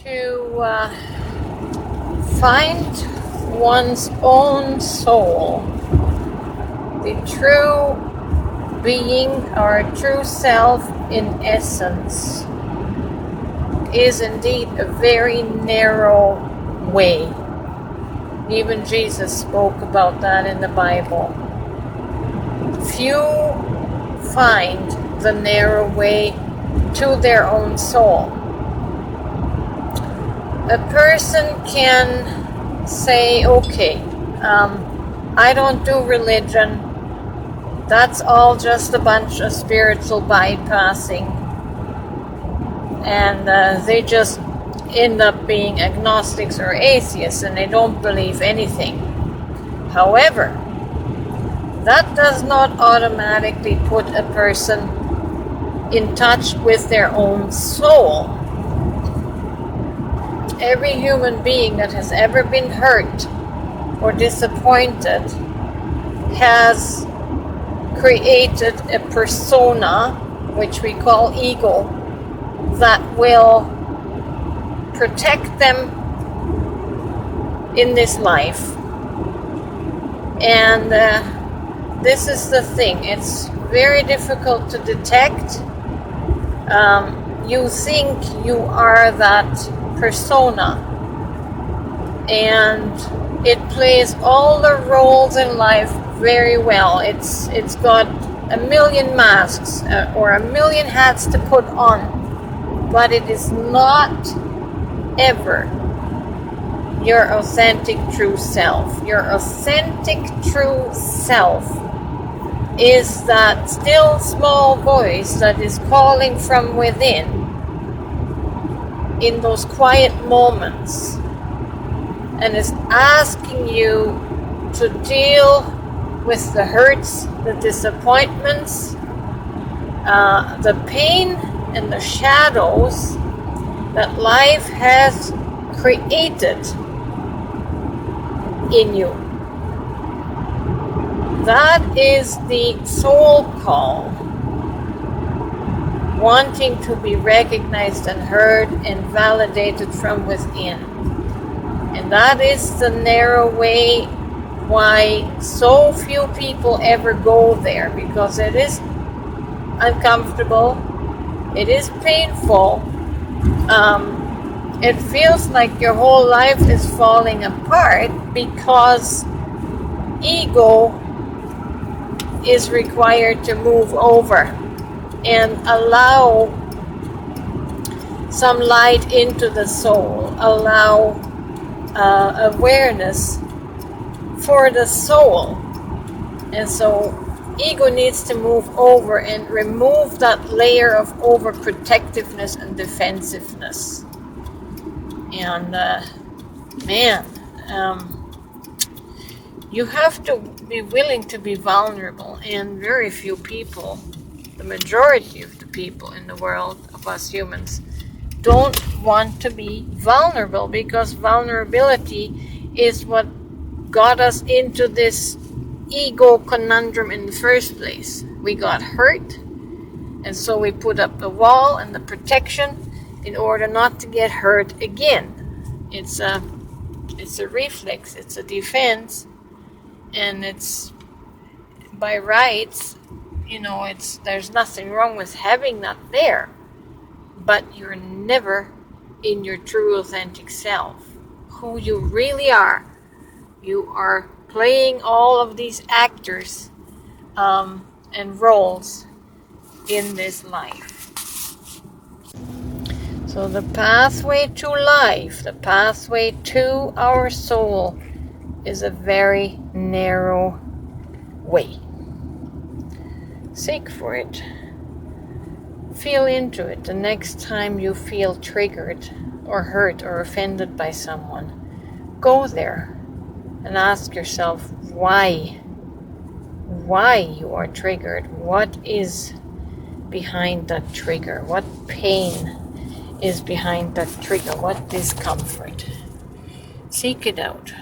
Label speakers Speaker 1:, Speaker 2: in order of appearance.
Speaker 1: To find one's own soul, the true being or true self in essence, is indeed a very narrow way. Even Jesus spoke about that in the Bible. Few find the narrow way to their own soul. A person can say, okay, I don't do religion. That's all just a bunch of spiritual bypassing. And they just end up being agnostics or atheists and they don't believe anything. However, that does not automatically put a person in touch with their own soul. Every human being that has ever been hurt or disappointed has created a persona, which we call ego, that will protect them in this life. And this is the thing, it's very difficult to detect. You think you are that persona, and it plays all the roles in life very well. It's got a million masks or a million hats to put on, but it is not ever your authentic true self. Your authentic true self is that still small voice that is calling from within in those quiet moments and is asking you to deal with the hurts, the disappointments, the pain and the shadows that life has created in you. That is the soul call, wanting to be recognized and heard and validated from within. And that is the narrow way why so few people ever go there, because it is uncomfortable, it is painful, it feels like your whole life is falling apart because ego is required to move over and allow some light into the soul, allow awareness for the soul. And so ego needs to move over and remove that layer of overprotectiveness and defensiveness. And you have to be willing to be vulnerable, and very few people, the majority of the people in the world, of us humans, don't want to be vulnerable, because vulnerability is what got us into this ego conundrum in the first place. We got hurt, and so we put up the wall and the protection in order not to get hurt again. It's a reflex, it's a defense, and it's by rights, there's nothing wrong with having that there, but you're never in your true authentic self, who you really are. You are playing all of these actors and roles in this life. So the pathway to life, the pathway to our soul, is a very narrow way. Seek for it. Feel into it the next time you feel triggered or hurt or offended by someone. Go there and ask yourself why you are triggered. What is behind that trigger? What pain is behind that trigger? What discomfort? Seek it out.